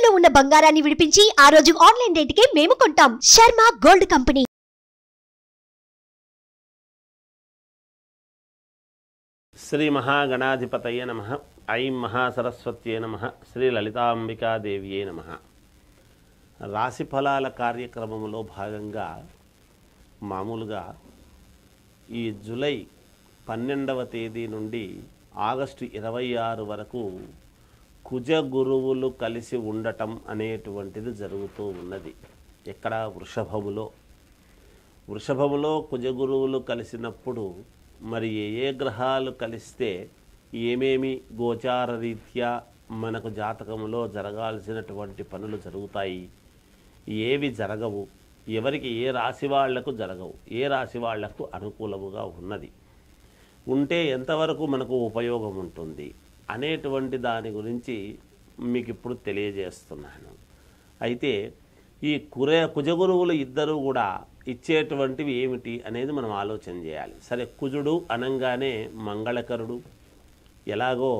తాకట్టులో ఉన్న బంగారాన్ని విడిపించి ఆ రోజు ఆన్లైన్ రేటుకే మేము కొంటాం. Sharma gold company. శ్రీ మహాగణాధిపతయ నమః. ఐం మహాసరస్వత్యే నమః. శ్రీ లలితాంబికాదేవియే నమః. రాశి ఫలాల కార్యక్రమంలో భాగంగా మామూలుగా ఈ జూలై 12వ తేదీ నుండి ఆగస్టు 26 వరకు కుజ గురువులు కలిసి ఉండటం అనేటువంటిది జరుగుతూ ఉన్నది. ఎక్కడ? వృషభములో కుజ గురువులు కలిసినప్పుడు మరి ఏ గ్రహాలు కలిస్తే ఏమేమి గోచార రీత్యా మనకు జాతకంలో జరగాల్సినటువంటి పనులు జరుగుతాయి, ఏవి జరగవు, ఎవరికి ఏ రాశి వాళ్లకు జరగవు, ఏ రాశి వాళ్లకు అనుకూలముగా ఉన్నది, ఉంటే ఎంతవరకు మనకు ఉపయోగం ఉంటుంది అనేటువంటి దాని గురించి మీకు ఇప్పుడు తెలియజేస్తున్నాను. అయితే ఈ కుజగురువులు ఇద్దరూ కూడా ఇచ్చేటువంటివి ఏమిటి అనేది మనం ఆలోచన చేయాలి. సరే, కుజుడు అనంగానే మంగళకరుడు. ఎలాగో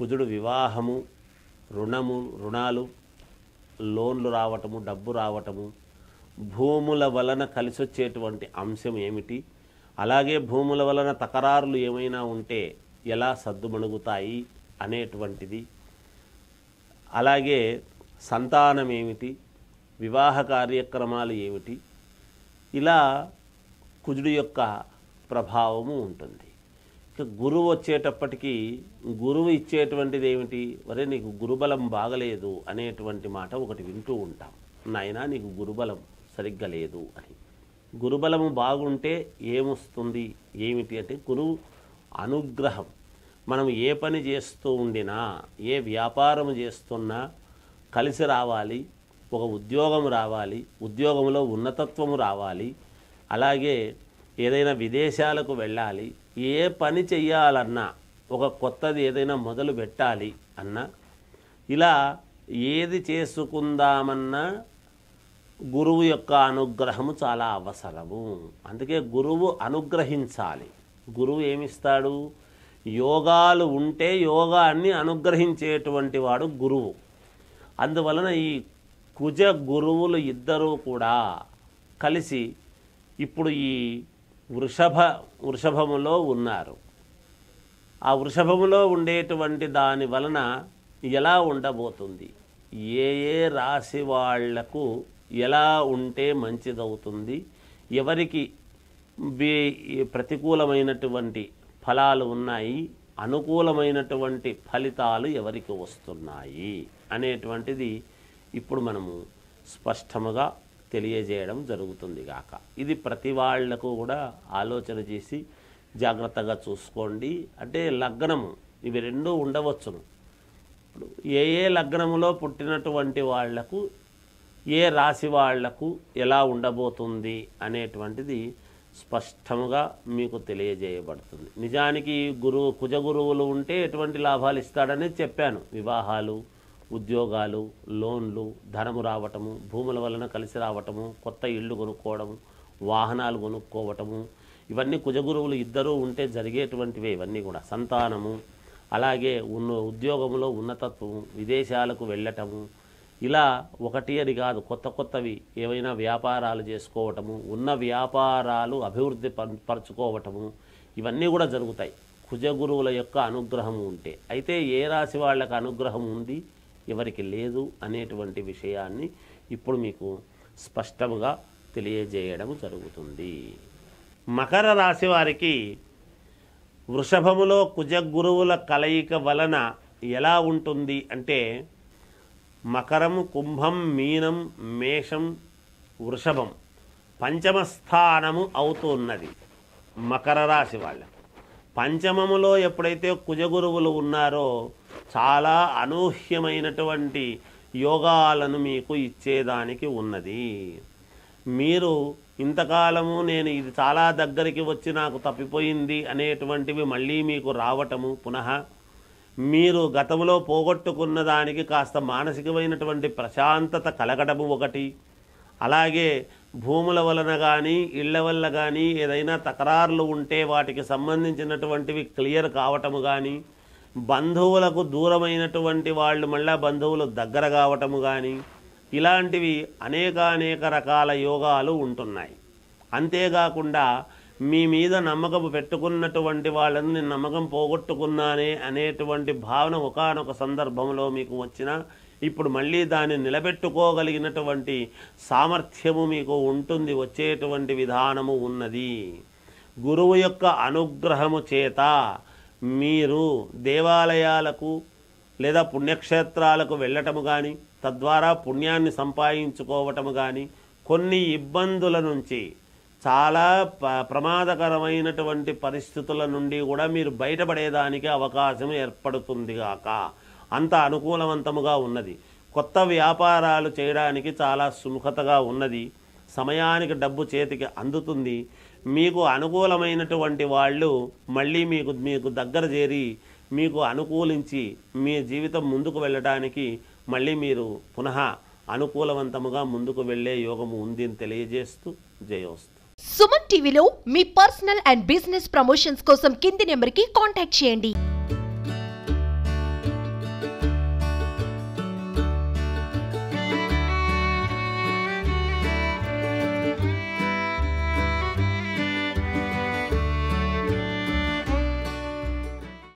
కుజుడు వివాహము, రుణాలు, లోన్లు రావటము, డబ్బు రావటము, భూముల వలన కలిసొచ్చేటువంటి అంశం ఏమిటి, అలాగే భూముల వలన తకరారులు ఏమైనా ఉంటే ఎలా సద్దుమణుగుతాయి అనేటువంటిది, అలాగే సంతానం ఏమిటి, వివాహ కార్యక్రమాలు ఏమిటి, ఇలా కుజుడు యొక్క ప్రభావము ఉంటుంది. ఇక గురువు వచ్చేటప్పటికీ గురువు ఇచ్చేటువంటిది ఏమిటి? వరే నీకు గురుబలం బాగలేదు అనేటువంటి మాట ఒకటి వింటూ ఉంటాం. నాయనా నీకు గురుబలం సరిగ్గా లేదు అని. గురుబలము బాగుంటే ఏమొస్తుంది ఏమిటి అంటే గురువు అనుగ్రహం. మనం ఏ పని చేస్తూ ఉండినా, ఏ వ్యాపారం చేస్తున్నా కలిసి రావాలి, ఒక ఉద్యోగం రావాలి, ఉద్యోగంలో ఉన్నతత్వము రావాలి, అలాగే ఏదైనా విదేశాలకు వెళ్ళాలి, ఏ పని చెయ్యాలన్నా, ఒక కొత్తది ఏదైనా మొదలు పెట్టాలి అన్నా, ఇలా ఏది చేసుకుందామన్నా గురువు యొక్క అనుగ్రహము చాలా అవసరము. అందుకే గురువు అనుగ్రహించాలి. గురువు ఏమిస్తాడు? యోగాలు ఉంటే యోగాన్ని అనుగ్రహించేటువంటి వాడు గురువు. అందువలన ఈ కుజ గురువులు ఇద్దరూ కూడా కలిసి ఇప్పుడు ఈ వృషభములో ఉన్నారు. ఆ వృషభములో ఉండేటువంటి దాని వలన ఎలా ఉండబోతుంది, ఏ రాశి వాళ్లకు ఎలా ఉంటే మంచిదవుతుంది, ఎవరికి ప్రతికూలమైనటువంటి ఫలాలు ఉన్నాయి, అనుకూలమైనటువంటి ఫలితాలు ఎవరికి వస్తున్నాయి అనేటువంటిది ఇప్పుడు మనము స్పష్టముగా తెలియజేయడం జరుగుతుంది గాక. ఇది ప్రతి వాళ్లకు కూడా ఆలోచన చేసి జాగ్రత్తగా చూసుకోండి. అంటే లగ్నము ఇవి రెండూ ఉండవచ్చును. ఇప్పుడు ఏ లగ్నములో పుట్టినటువంటి వాళ్లకు, ఏ రాశి వాళ్లకు ఎలా ఉండబోతుంది అనేటువంటిది స్పష్టముగా మీకు తెలియజేయబడుతుంది. నిజానికి కుజ గురువులు ఉంటే ఎటువంటి లాభాలు ఇస్తాడనేది చెప్పాను. వివాహాలు, ఉద్యోగాలు, లోన్లు, ధనము రావటము, భూముల వలన కలిసి రావటము, కొత్త ఇళ్ళు కొనుక్కోవడము, వాహనాలు కొనుక్కోవటము, ఇవన్నీ కుజగురువులు ఇద్దరూ ఉంటే జరిగేటువంటివే. ఇవన్నీ కూడా సంతానము, అలాగే ఉద్యోగంలో ఉన్నతత్వము, విదేశాలకు వెళ్ళటము, ఇలా ఒకటి అని కాదు, కొత్తవి ఏవైనా వ్యాపారాలు చేసుకోవటము, ఉన్న వ్యాపారాలు అభివృద్ధి పరచుకోవటము, ఇవన్నీ కూడా జరుగుతాయి కుజగురువుల యొక్క అనుగ్రహం ఉంటే. అయితే ఏ రాశి వాళ్ళకి అనుగ్రహం ఉంది, ఎవరికి లేదు అనేటువంటి విషయాన్ని ఇప్పుడు మీకు స్పష్టంగా తెలియజేయడం జరుగుతుంది. మకర రాశి వారికి వృషభములో కుజగురువుల కలయిక వలన ఎలా ఉంటుంది అంటే మకరం, కుంభం, మీనం, మేషం, వృషభం పంచమ స్థానము అవుతున్నది మకర రాశి వాళ్ళ. పంచమములో ఎప్పుడైతే కుజగురువులు ఉన్నారో చాలా అనూహ్యమైనటువంటి యోగాలను మీకు ఇచ్చేదానికి ఉన్నది. మీరు ఇంతకాలము నేను ఇది చాలా దగ్గరికి వచ్చి నాకు తప్పిపోయింది అనేటువంటివి మళ్ళీ మీకు రావటము, పునః మీరు గతంలో పోగొట్టుకున్న దానికి కాస్త మానసికమైనటువంటి ప్రశాంతత కలగడము ఒకటి, అలాగే భూముల వలన కానీ ఇళ్ల వల్ల కానీ ఏదైనా తకరారులు ఉంటే వాటికి సంబంధించినటువంటివి క్లియర్ కావటము కానీ, బంధువులకు దూరమైనటువంటి వాళ్ళు మళ్ళా బంధువులు దగ్గర కావటము కానీ ఇలాంటివి అనేక రకాల యోగాలు ఉంటున్నాయి. అంతేకాకుండా మీ మీద నమ్మకం పెట్టుకున్నటువంటి వాళ్ళని నేను నమ్మకం పోగొట్టుకున్నానే అనేటువంటి భావన ఒకానొక సందర్భంలో మీకు వచ్చినా ఇప్పుడు మళ్ళీ దాన్ని నిలబెట్టుకోగలిగినటువంటి సామర్థ్యము మీకు ఉంటుంది, వచ్చేటువంటి విధానము ఉన్నది. గురువు యొక్క అనుగ్రహము చేత మీరు దేవాలయాలకు లేదా పుణ్యక్షేత్రాలకు వెళ్ళటము కానీ తద్వారా పుణ్యాన్ని సంపాదించుకోవటము కానీ కొన్ని ఇబ్బందుల నుంచి చాలా ప్రమాదకరమైనటువంటి పరిస్థితుల నుండి కూడా మీరు బయటపడేదానికి అవకాశం ఏర్పడుతుంది గాక. అంత అనుకూలవంతముగా ఉన్నది. కొత్త వ్యాపారాలు చేయడానికి చాలా సుముఖతగా ఉన్నది. సమయానికి డబ్బు చేతికి అందుతుంది. మీకు అనుకూలమైనటువంటి వాళ్ళు మళ్ళీ మీకు దగ్గర చేరి మీకు అనుకూలించి మీ జీవితం ముందుకు వెళ్ళడానికి మళ్ళీ మీరు పునః అనుకూలవంతముగా ముందుకు వెళ్ళే యోగము ఉంది అని తెలియజేస్తూ జయోస్తు. సుమన్ టీవీలో మీ పర్సనల్ అండ్ బిజినెస్ ప్రమోషన్స్ కోసం కింది నెంబర్కి కాంటాక్ట్ చేయండి.